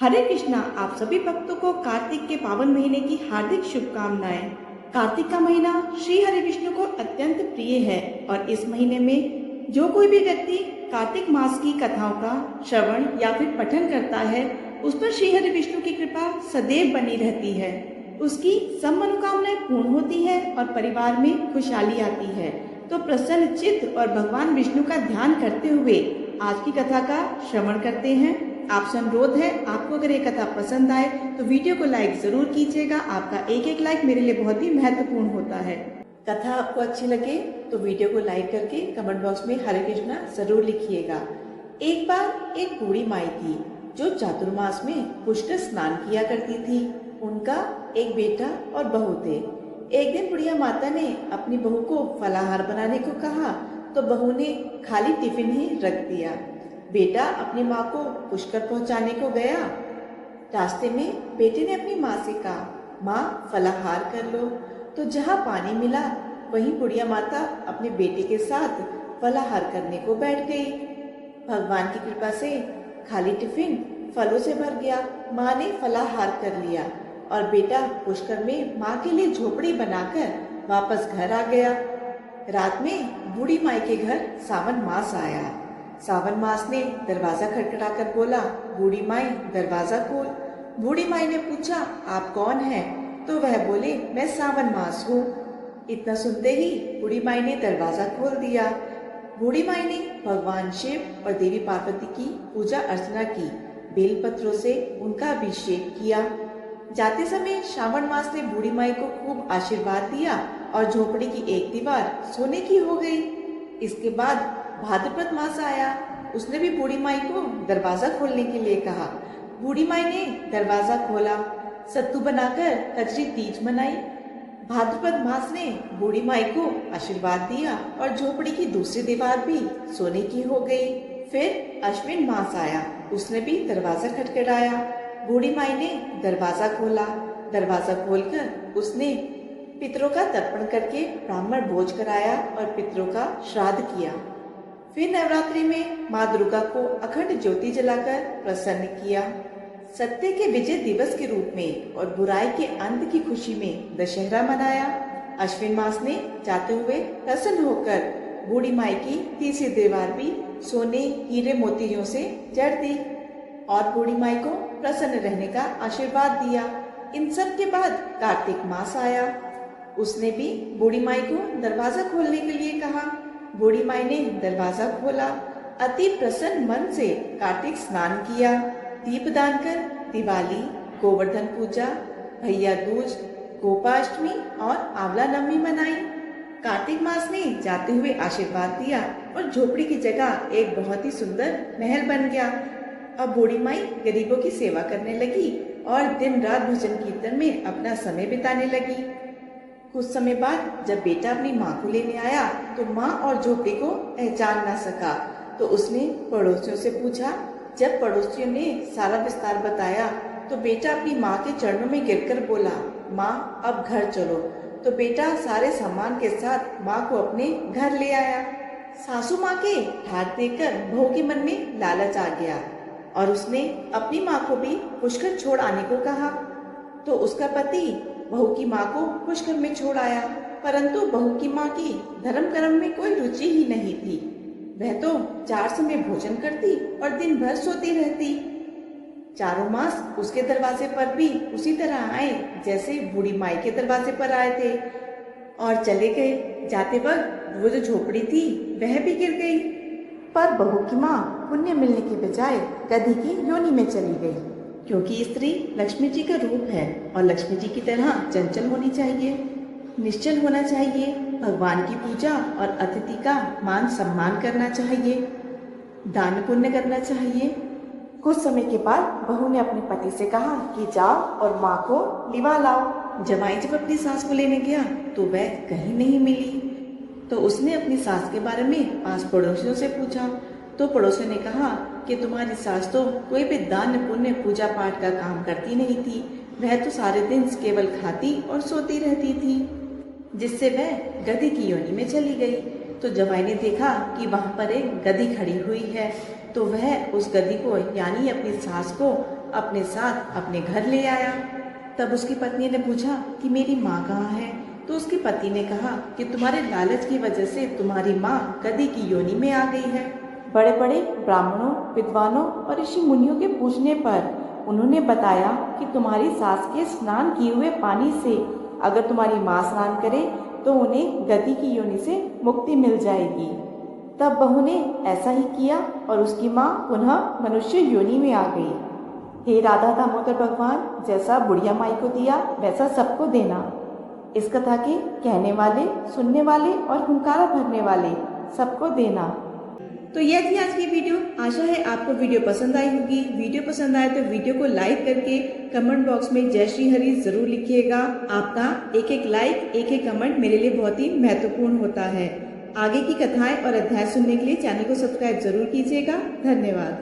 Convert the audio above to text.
हरे कृष्णा। आप सभी भक्तों को कार्तिक के पावन महीने की हार्दिक शुभकामनाएं। कार्तिक का महीना श्री हरि विष्णु को अत्यंत प्रिय है और इस महीने में जो कोई भी व्यक्ति कार्तिक मास की कथाओं का श्रवण या फिर पठन करता है, उस पर श्री हरि विष्णु की कृपा सदैव बनी रहती है। उसकी सब मनोकामनाएं पूर्ण होती है और परिवार में खुशहाली आती है। तो प्रसन्न चित्त और भगवान विष्णु का ध्यान करते हुए आज की कथा का श्रवण करते हैं। आपसे अनुरोध है, आपको अगर ये कथा पसंद आए तो वीडियो को लाइक जरूर कीजिएगा। आपका एक एक लाइक मेरे लिए बहुत ही महत्वपूर्ण होता है। कथा आपको अच्छी लगे तो वीडियो को लाइक करके कमेंट बॉक्स में हरे कृष्णा जरूर लिखिएगा। एक बार एक बूढ़ी माई थी जो चातुर्मास में पुष्कर स्नान किया करती थी। उनका एक बेटा और बहू थे। एक दिन बुढ़िया माता ने अपनी बहू को फलाहार बनाने को कहा तो बहू ने खाली टिफिन ही रख दिया। बेटा अपनी माँ को पुष्कर पहुंचाने को गया। रास्ते में बेटे ने अपनी माँ से कहा, माँ फलाहार कर लो। तो जहाँ पानी मिला वहीं बुढ़िया माता अपने बेटे के साथ फलाहार करने को बैठ गई। भगवान की कृपा से खाली टिफिन फलों से भर गया। माँ ने फलाहार कर लिया और बेटा पुष्कर में माँ के लिए झोपड़ी बनाकर वापस घर आ गया। रात में बूढ़ी माई के घर सावन मास आया। सावन मास ने दरवाजा खटखटाकर बोला, बूढ़ी माई दरवाजा खोल। बूढ़ी माई ने पूछा, आप कौन हैं? तो वह बोले, मैं सावन मास हूँ। इतना सुनते ही बूढ़ी माई ने दरवाजा खोल दिया। बूढ़ी माई ने भगवान शिव और देवी पार्वती की पूजा अर्चना की। बेलपत्रों से उनका अभिषेक किया। जाते समय श्रावण मास ने बूढ़ी माई को खूब आशीर्वाद दिया और झोपड़ी की एक दीवार सोने की हो गई। इसके बाद भाद्रपद मास आया। उसने भी बूढ़ी माई को दरवाजा खोलने के लिए कहा। बूढ़ी माई ने दरवाजा खोला। सत्तू बनाकर कजरी तीज मनाई। भाद्रपद मास ने बूढ़ी माई को आशीर्वाद दिया और झोपड़ी की दूसरी दीवार भी सोने की हो गई। फिर अश्विन मास आया। उसने भी दरवाजा खटखटाया। बूढ़ी माई ने दरवाजा खोला। दरवाजा खोलकर उसने पितरों का तर्पण करके ब्राह्मण भोज कराया और पितरों का श्राद्ध किया। फिर नवरात्रि में माँ दुर्गा को अखंड ज्योति जलाकर प्रसन्न किया। सत्य के विजय दिवस के रूप में और बुराई के अंत की खुशी में दशहरा मनाया। अश्विन मास ने जाते हुए प्रसन्न होकर बूढ़ी माई की तीसरी दीवार भी सोने हीरे मोतियों से जड़ दी और बूढ़ी माई को प्रसन्न रहने का आशीर्वाद दिया। इन सब के बाद कार्तिक मास आया। उसने भी बूढ़ी माई को दरवाजा खोलने के लिए कहा। बूढ़ी माई ने दरवाजा खोला। अति प्रसन्न मन से कार्तिक स्नान किया। दीपदान कर दिवाली, गोवर्धन पूजा, भैया दूज, गोपाष्टमी और आंवला नवमी मनाई। कार्तिक मास ने जाते हुए आशीर्वाद दिया और झोपड़ी की जगह एक बहुत ही सुंदर महल बन गया। अब बूढ़ी माई गरीबों की सेवा करने लगी और दिन रात भजन कीर्तन में अपना समय बिताने लगी। कुछ समय बाद जब बेटा अपनी माँ को लेने आया तो माँ और झोपड़ी को पहचान न सका। तो उसने पड़ोसियों से पूछा। जब पड़ोसियों ने सारा विस्तार बताया तो बेटा अपनी माँ के चरणों में गिरकर बोला, माँ अब घर चलो। तो बेटा सारे सामान के साथ माँ को अपने घर ले आया। सासू माँ के ठाट देखकर बहू के मन में लालच आ गया और उसने अपनी माँ को भी पुष्कर छोड़ आने को कहा। तो उसका पति बहू की माँ को पुष्कर में छोड़ आया, परंतु बहू की माँ की धर्म कर्म में कोई रुचि ही नहीं थी। वह तो 4 समय भोजन करती और दिन भर सोती रहती। चारों मास उसके दरवाजे पर भी उसी तरह आए जैसे बूढ़ी माई के दरवाजे पर आए थे और चले गए। जाते वक्त वो जो झोपड़ी थी वह भी गिर गई। पर बहू की माँ पुण्य मिलने के बजाय गधी की योनि में चली गई, क्योंकि स्त्री लक्ष्मी जी का रूप है और लक्ष्मी जी की तरह चंचल होनी चाहिए, निश्चल होना चाहिए, भगवान की पूजा और अतिथि का मान सम्मान करना चाहिए, दान पुण्य करना चाहिए। कुछ समय के बाद बहू ने अपने पति से कहा कि जाओ और माँ को लिवा लाओ। जमाई जब अपनी सास को लेने गया तो वह कहीं नहीं मिली। तो उसने अपनी सास के बारे में पास पड़ोसियों से पूछा। तो पड़ोसियों ने कहा कि तुम्हारी सास तो कोई भी दान पुण्य पूजा पाठ का काम करती नहीं थी। वह तो सारे दिन केवल खाती और सोती रहती थी, जिससे वह गधी की योनि में चली गई। तो जमाई ने देखा कि वहां पर एक गधी खड़ी हुई है, तो वह उस गधी को यानी अपनी सास को अपने साथ अपने घर ले आया। तब उसकी पत्नी ने पूछा कि मेरी माँ कहाँ है? तो उसके पति ने कहा कि तुम्हारे लालच की वजह से तुम्हारी माँ गधी की योनि में आ गई है। बड़े बड़े ब्राह्मणों, विद्वानों और ऋषि मुनियों के पूछने पर उन्होंने बताया कि तुम्हारी सास के स्नान किए हुए पानी से अगर तुम्हारी माँ स्नान करे तो उन्हें गधी की योनि से मुक्ति मिल जाएगी। तब बहू ने ऐसा ही किया और उसकी माँ पुनः मनुष्य योनि में आ गई। हे राधा दामोदर भगवान, जैसा बुढ़िया माई को दिया वैसा सबको देना। इस कथा के कहने वाले, सुनने वाले और हुंकारा भरने वाले सबको देना। तो यह थी आज की वीडियो। आशा है आपको वीडियो पसंद आई होगी। वीडियो पसंद आए तो वीडियो को लाइक करके कमेंट बॉक्स में जय श्री हरि जरूर लिखिएगा। आपका एक एक लाइक, एक एक कमेंट मेरे लिए बहुत ही महत्वपूर्ण होता है। आगे की कथाएं और अध्याय सुनने के लिए चैनल को सब्सक्राइब जरूर कीजिएगा। धन्यवाद।